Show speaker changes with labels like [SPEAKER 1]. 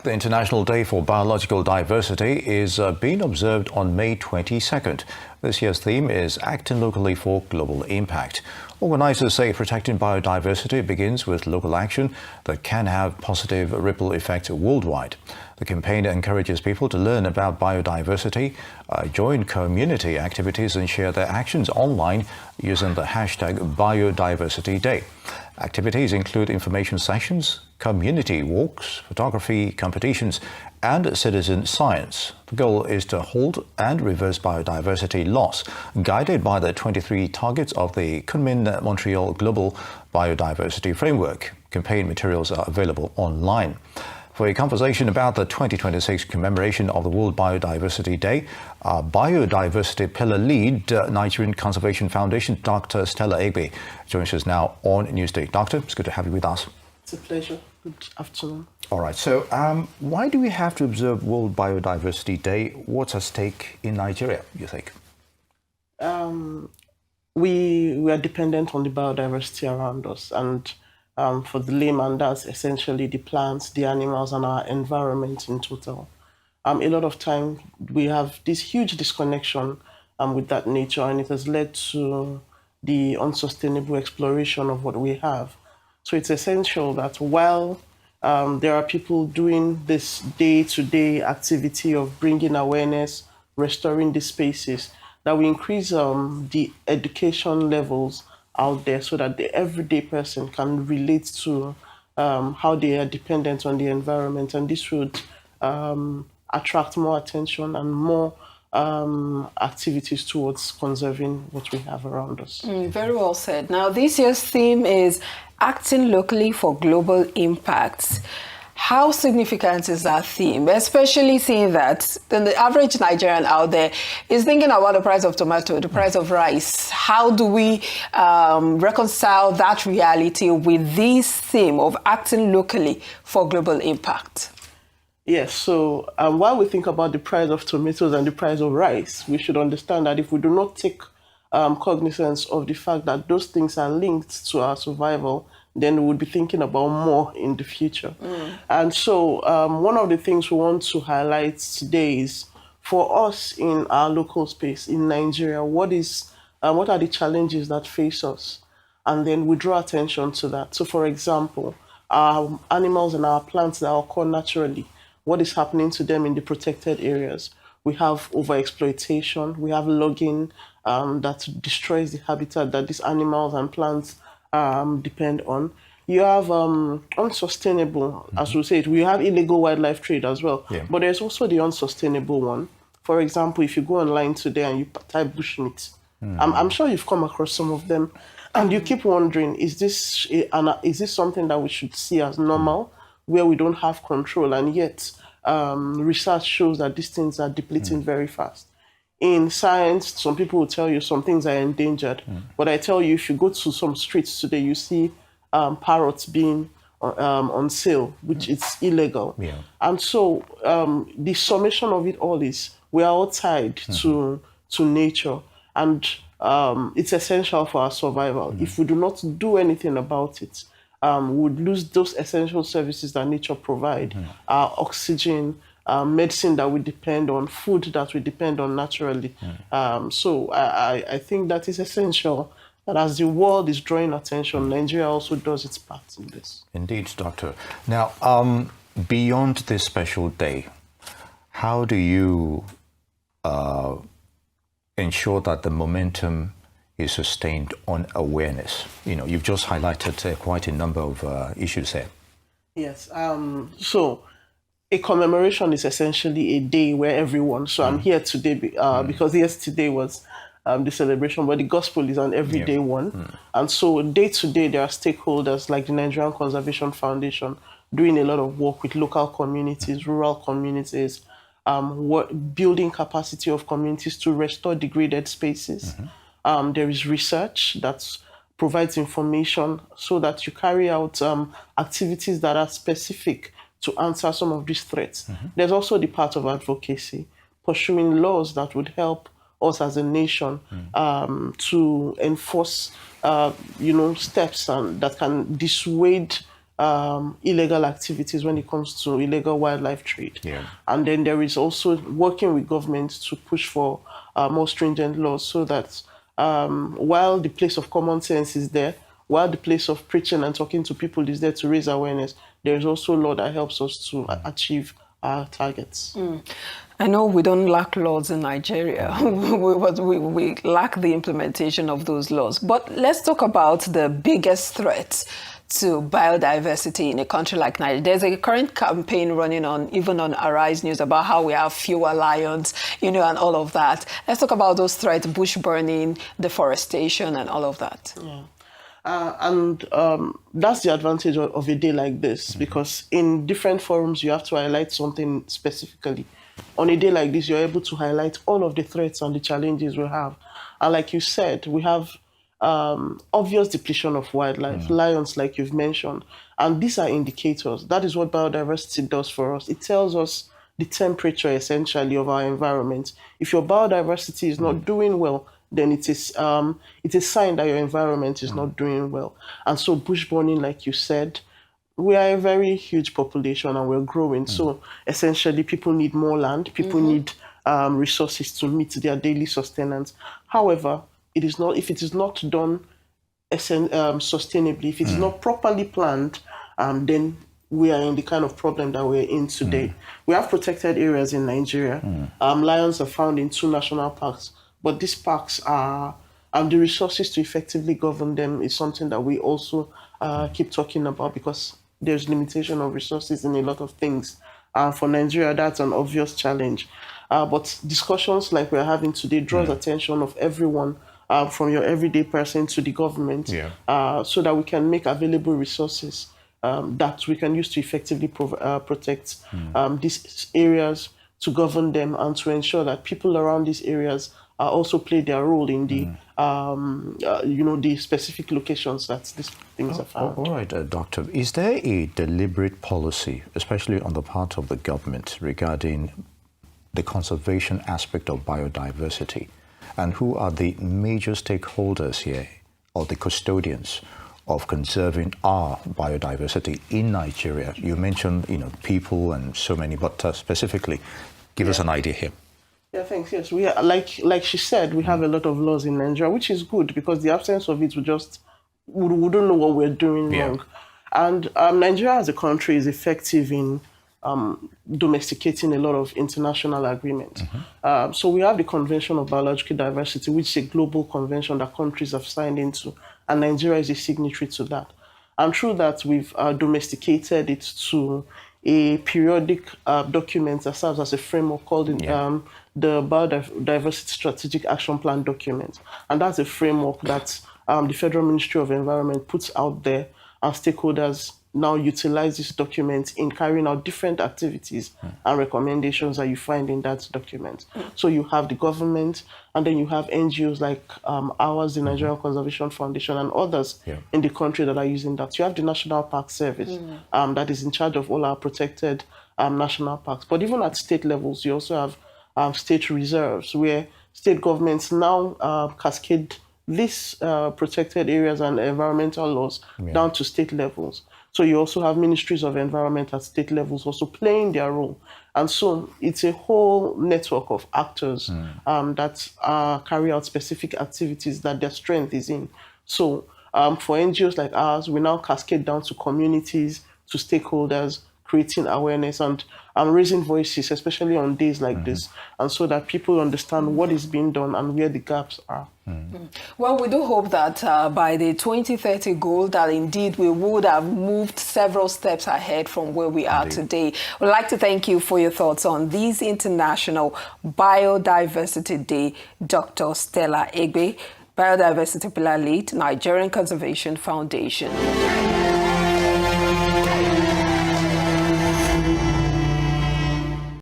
[SPEAKER 1] The International Day for Biological Diversity is being observed on May 22nd. This year's theme is Acting Locally for Global Impact. Organizers say protecting biodiversity begins with local action that can have positive ripple effects worldwide. The campaign encourages people to learn about biodiversity, join community activities and share their actions online using the hashtag Biodiversity Day. Activities include information sessions, community walks, photography competitions, and citizen science. The goal is to halt and reverse biodiversity loss, guided by the 23 targets of the Kunming-Montreal Global Biodiversity Framework. Campaign materials are available online. For a conversation about the 2026 commemoration of the World Biodiversity Day, Biodiversity Pillar Lead, Nigerian Conservation Foundation, Dr. Stella Egbe, joins us now on Newsday. Doctor, it's good to have you with us.
[SPEAKER 2] It's a pleasure. Good afternoon.
[SPEAKER 1] All right, so why do we have to observe World Biodiversity Day? What's at stake in Nigeria, you think?
[SPEAKER 2] We are dependent on the biodiversity around us, and for the layman, that's essentially the plants, the animals, and our environment in total. A lot of time we have this huge disconnection with that nature, and it has led to the unsustainable exploration of what we have. So it's essential that while there are people doing this day-to-day activity of bringing awareness, restoring these spaces, that we increase the education levels out there so that the everyday person can relate to how they are dependent on the environment, and this would attract more attention and more activities towards conserving what we have around us.
[SPEAKER 3] Very well said. Now, this year's theme is Acting Locally for Global Impact. How significant is that theme, especially seeing that the average Nigerian out there is thinking about the price of tomato, the price of rice? How do we reconcile that reality with this theme of acting locally for global impact?
[SPEAKER 2] Yes, so while we think about the price of tomatoes and the price of rice, we should understand that if we do not take cognizance of the fact that those things are linked to our survival, then we would be thinking about more in the future. And so one of the things we want to highlight today is, for us in our local space in Nigeria, what are the challenges that face us? And then we draw attention to that. So for example, our animals and our plants that occur naturally, what is happening to them in the protected areas? We have overexploitation, we have logging that destroys the habitat that these animals and plants depend on. You have unsustainable, as we say it, we have illegal wildlife trade as well. Yeah. But there's also the unsustainable one. For example, if you go online today and you type bushmeat, I'm sure you've come across some of them, and you keep wondering, is this something that we should see as normal, where we don't have control? And yet, research shows that these things are depleting very fast. In science, some people will tell you some things are endangered, but I tell you, if you go to some streets today, you see parrots being on sale, which is illegal. Yeah. And so the summation of it all is we are all tied to nature, and it's essential for our survival. If we do not do anything about it, we would lose those essential services that nature provides, our oxygen, medicine that we depend on, food that we depend on naturally. So I think that is essential, that as the world is drawing attention, Nigeria also does its part in this.
[SPEAKER 1] Indeed, Doctor. Now, beyond this special day, how do you ensure that the momentum is sustained on awareness? You know, you've just highlighted quite a number of issues here.
[SPEAKER 2] Yes. So a commemoration is essentially a day where everyone, so I'm here today because yesterday was the celebration, but the gospel is an everyday one. And so day to day, there are stakeholders like the Nigerian Conservation Foundation doing a lot of work with local communities, rural communities, building capacity of communities to restore degraded spaces. There is research that provides information so that you carry out activities that are specific to answer some of these threats. There's also the part of advocacy, pursuing laws that would help us as a nation to enforce, steps that can dissuade illegal activities when it comes to illegal wildlife trade.
[SPEAKER 1] Yeah.
[SPEAKER 2] And then there is also working with government to push for more stringent laws so that while the place of common sense is there, while the place of preaching and talking to people is there to raise awareness, there is also law that helps us to achieve our targets.
[SPEAKER 3] I know we don't lack laws in Nigeria, but we lack the implementation of those laws. But let's talk about the biggest threat to biodiversity in a country like Nigeria. There's a current campaign running even on Arise News about how we have fewer lions, and all of that. Let's talk about those threats: bush burning, deforestation, and all of that.
[SPEAKER 2] Yeah. That's the advantage of a day like this, because in different forums you have to highlight something specifically. On a day like this, you're able to highlight all of the threats and the challenges we have. And like you said, we have obvious depletion of wildlife, lions, like you've mentioned. And these are indicators. That is what biodiversity does for us. It tells us the temperature, essentially, of our environment. If your biodiversity is not doing well, then it is a sign that your environment is not doing well. And so bush burning, like you said, we are a very huge population and we're growing. So essentially, people need more land. People need resources to meet their daily sustenance. However, if it is not done sustainably, if it is not properly planned, then we are in the kind of problem that we're in today. We have protected areas in Nigeria. Lions are found in 2 national parks, but these parks are, the resources to effectively govern them is something that we also keep talking about, because there's limitation of resources in a lot of things. For Nigeria, that's an obvious challenge. But discussions like we're having today draws attention of everyone, from your everyday person to the government, so that we can make available resources that we can use to effectively protect these areas, to govern them, and to ensure that people around these areas also play their role in the, the specific locations that these things are found.
[SPEAKER 1] All right, Doctor. Is there a deliberate policy, especially on the part of the government, regarding the conservation aspect of biodiversity? And who are the major stakeholders here, or the custodians of conserving our biodiversity in Nigeria? You mentioned, people and so many, but specifically, give us an idea here.
[SPEAKER 2] Yeah, thanks. Yes, we are, like she said, we have a lot of laws in Nigeria, which is good, because the absence of it we don't know what we're doing wrong. And Nigeria as a country is effective in domesticating a lot of international agreements. So we have the Convention of Biological Diversity, which is a global convention that countries have signed into, and Nigeria is a signatory to that. And through that, we've domesticated it to a periodic document that serves as a framework called the Biodiversity Strategic Action Plan document. And that's a framework that the Federal Ministry of Environment puts out there, and stakeholders now utilize this document in carrying out different activities and recommendations that you find in that document. So you have the government, and then you have NGOs like ours, the Nigerian Conservation Foundation, and others in the country that are using that. You have the National Park Service that is in charge of all our protected national parks. But even at state levels, you also have state reserves, where state governments now cascade these protected areas and environmental laws down to state levels. So you also have ministries of environment at state levels also playing their role. And so it's a whole network of actors that carry out specific activities that their strength is in. So for NGOs like ours, we now cascade down to communities, to stakeholders, creating awareness and raising voices, especially on days like this, and so that people understand what is being done and where the gaps are.
[SPEAKER 3] Well, we do hope that by the 2030 goal, that indeed we would have moved several steps ahead from where we are today. We'd like to thank you for your thoughts on this International Biodiversity Day, Dr. Stella Egbe, Biodiversity Pillar Lead, Nigerian Conservation Foundation.